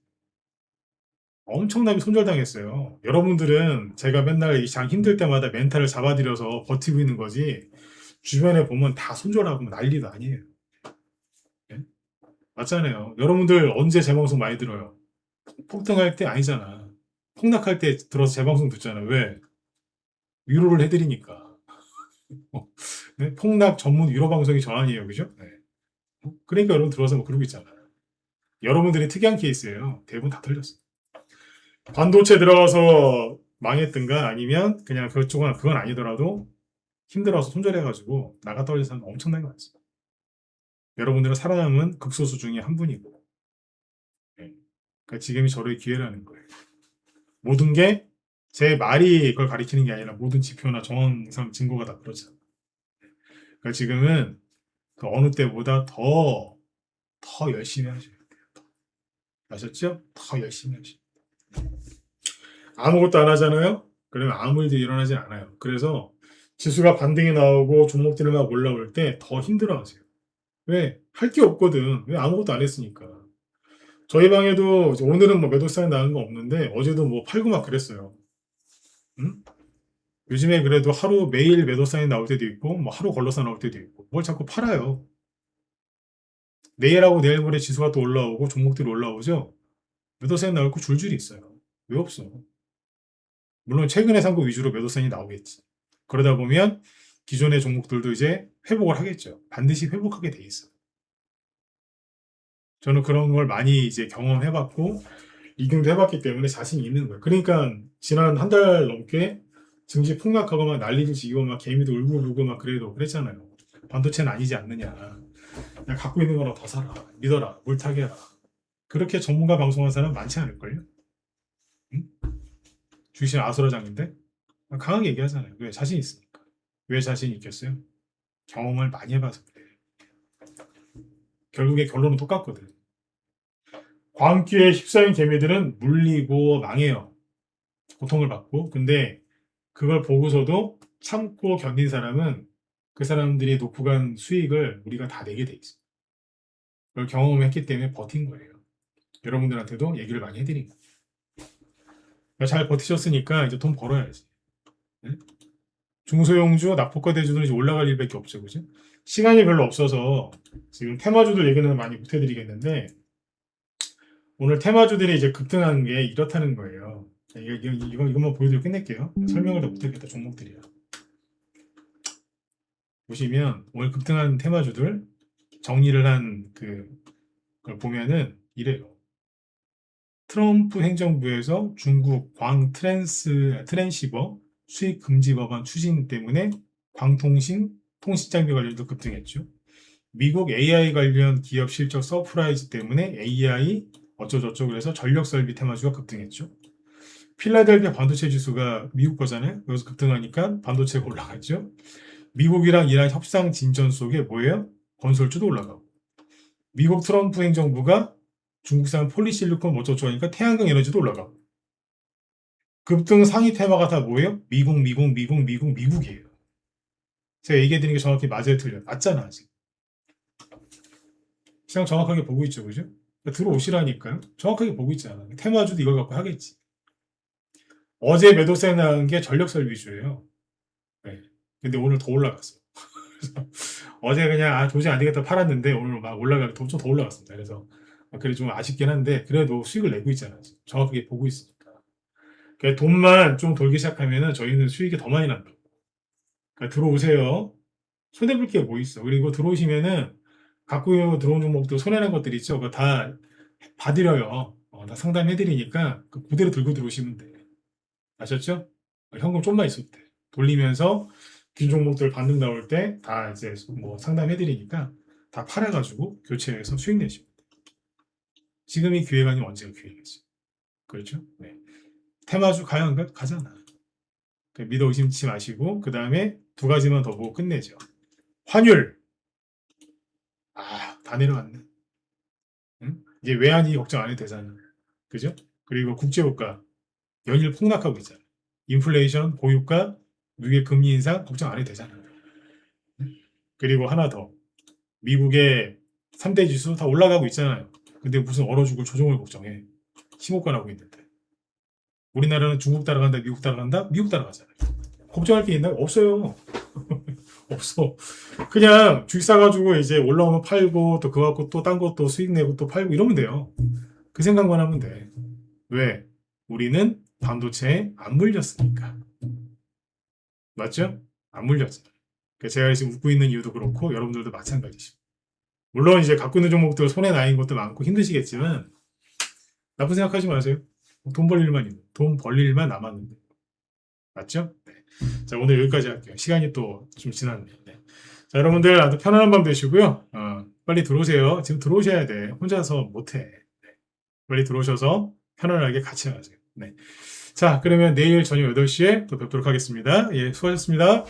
엄청나게 손절당했어요. 여러분들은 제가 맨날 이 장 힘들 때마다 멘탈을 잡아들여서 버티고 있는 거지, 주변에 보면 다 손절하고 난리도 아니에요. 예? 맞잖아요. 여러분들 언제 제 방송 많이 들어요? 폭등할 때 아니잖아. 폭락할 때 들어서 제 방송 듣잖아. 왜? 위로를 해드리니까. 네? 폭락 전문 위로 방송이 저 아니에요. 그죠? 네. 그러니까 여러분 들어와서 뭐 그러고 있잖아요. 여러분들이 특이한 케이스예요. 대부분 다 틀렸어. 반도체 들어가서 망했든가 아니면 그냥 그건 아니더라도 힘들어서 손절해가지고 나가 떨어진 사람 엄청나게 많습니다. 여러분들은 살아남은 극소수 중에 한 분이고, 네. 그러니까 지금이 저의 기회라는 거예요. 모든 게 제 말이 그걸 가리키는 게 아니라 모든 지표나 정황상 증거가 다 그렇잖아요. 그러니까 지금은 그 어느 때보다 더 열심히 하셔야 돼요. 아셨죠? 더 열심히 하셔야 돼요. 아무것도 안 하잖아요? 그러면 아무 일도 일어나지 않아요. 그래서 지수가 반등이 나오고 종목들이 막 올라올 때 더 힘들어 하세요. 왜? 할 게 없거든. 왜? 아무것도 안 했으니까. 저희 방에도 오늘은 뭐 매도사인 나온 거 없는데 어제도 뭐 팔고 막 그랬어요. 응? 요즘에 그래도 하루 매일 매도사인 나올 때도 있고 뭐 하루 걸러서 나올 때도 있고 뭘 자꾸 팔아요. 내일하고 내일 모레 지수가 또 올라오고 종목들이 올라오죠. 매도사인 나올 거 줄줄이 있어요. 왜 없어? 물론 최근에 산 거 위주로 매도사인이 나오겠지. 그러다 보면 기존의 종목들도 이제 회복을 하겠죠. 반드시 회복하게 돼 있어요. 저는 그런 걸 많이 이제 경험해봤고 이등도 해봤기 때문에 자신이 있는 거예요. 그러니까 지난 한 달 넘게 증시 폭락하고 막 난리를 지고 막 개미도 울고 불고 막 그래도 그랬잖아요. 반도체는 아니지 않느냐. 그냥 갖고 있는 거나 더 사라. 믿어라. 물타기 해라. 그렇게 전문가 방송한 사람 많지 않을걸요? 응? 주식 아수라장인데 강하게 얘기하잖아요. 왜? 자신 있으니까. 왜 자신 있겠어요? 경험을 많이 해봐서 그래. 결국에 결론은 똑같거든. 광기에 휩싸인 개미들은 물리고 망해요. 고통을 받고. 근데 그걸 보고서도 참고 견딘 사람은 그 사람들이 놓고 간 수익을 우리가 다 내게 돼 있어요. 그걸 경험했기 때문에 버틴 거예요. 여러분들한테도 얘기를 많이 해드린 거예요. 잘 버티셨으니까 이제 돈 벌어야지. 네? 중소형주, 납포가 대주들은 이제 올라갈 일밖에 없죠. 그죠? 시간이 별로 없어서 지금 테마주들 얘기는 많이 못 해드리겠는데, 오늘 테마주들이 이제 급등한 게 이렇다는 거예요. 이것만 보여드리고 끝낼게요. 설명을 더 못하겠다, 종목들이야. 보시면 오늘 급등한 테마주들 정리를 한 그걸 보면은 이래요. 트럼프 행정부에서 중국 트랜시버 수입 금지 법안 추진 때문에 광통신, 통신장비 관련도 급등했죠. 미국 AI 관련 기업 실적 서프라이즈 때문에 AI 어쩌고저쩌고 해서 전력 설비 테마주가 급등했죠. 필라델피아 반도체 지수가 미국 거잖아요. 여기서 급등하니까 반도체가 올라갔죠. 미국이랑 이란 협상 진전 속에 뭐예요? 건설주도 올라가고. 미국 트럼프 행정부가 중국산 폴리실리콘 어쩌고저쩌고 하니까 태양광 에너지도 올라가고. 급등 상위 테마가 다 뭐예요? 미국이에요. 제가 얘기해드린 게 정확히 맞아요, 틀려요? 맞잖아, 아직. 시장 정확하게 보고 있죠, 그죠? 들어오시라니까요. 정확하게 보고 있잖아. 테마주도 이걸 갖고 하겠지. 어제 매도세 나온 게 전력설 위주예요. 네. 근데 오늘 더 올라갔어. 어제 그냥 도저히 안 되겠다 팔았는데 오늘 막 올라가고 좀 더 올라갔습니다. 그래서 그래 좀 아쉽긴 한데 그래도 수익을 내고 있잖아요. 정확하게 보고 있으니까. 그러니까 돈만 좀 돌기 시작하면은 저희는 수익이 더 많이 난다고. 그러니까 들어오세요. 손해볼 게 뭐 있어. 그리고 들어오시면은 갖고 들어온 종목도 손해난 것들 있죠. 그거 다 봐드려요. 다 상담해드리니까 그대로 들고 들어오시면 돼. 아셨죠? 현금 좀만 있어도 돼. 돌리면서 긴 종목들 반등 나올 때 다 이제 뭐 상담해드리니까 다 팔아가지고 교체해서 수익 내시면 돼. 지금이 기회가 아니면 언제가 기회겠지. 그렇죠? 네. 테마주 가요 안 가요? 가잖아. 믿어 의심치 마시고 그 다음에 두 가지만 더 보고 끝내죠. 환율. 다 내려왔네. 응? 이제 외환이 걱정 안 해도 되잖아. 그죠? 그리고 국제유가 연일 폭락하고 있잖아. 인플레이션, 고유가, 미국의 금리 인상 걱정 안 해도 되잖아. 응? 그리고 하나 더. 미국의 3대 지수 다 올라가고 있잖아요. 근데 무슨 얼어 죽을 조정을 걱정해. 심호권 하고 있는데. 우리나라는 중국 따라간다, 미국 따라간다? 미국 따라가잖아요. 걱정할 게 있나요? 없어요. 없어. 그냥 주식 사가지고 이제 올라오면 팔고 또 그거 갖고 또 딴 것도 수익 내고 또 팔고 이러면 돼요. 그 생각만 하면 돼. 왜? 우리는 반도체에 안 물렸으니까. 맞죠? 안 물렸잖아요. 그러니까 제가 지금 웃고 있는 이유도 그렇고 여러분들도 마찬가지죠. 물론 이제 갖고 있는 종목들 손에 나인 것도 많고 힘드시겠지만 나쁜 생각하지 마세요. 돈 벌 일만 남았는데. 맞죠? 네. 자, 오늘 여기까지 할게요. 시간이 또 좀 지났네요. 네. 자, 여러분들 아주 편안한 밤 되시고요. 빨리 들어오세요. 지금 들어오셔야 돼. 혼자서 못해. 네. 빨리 들어오셔서 편안하게 같이 하세요. 네. 자, 그러면 내일 저녁 8시에 또 뵙도록 하겠습니다. 예, 수고하셨습니다.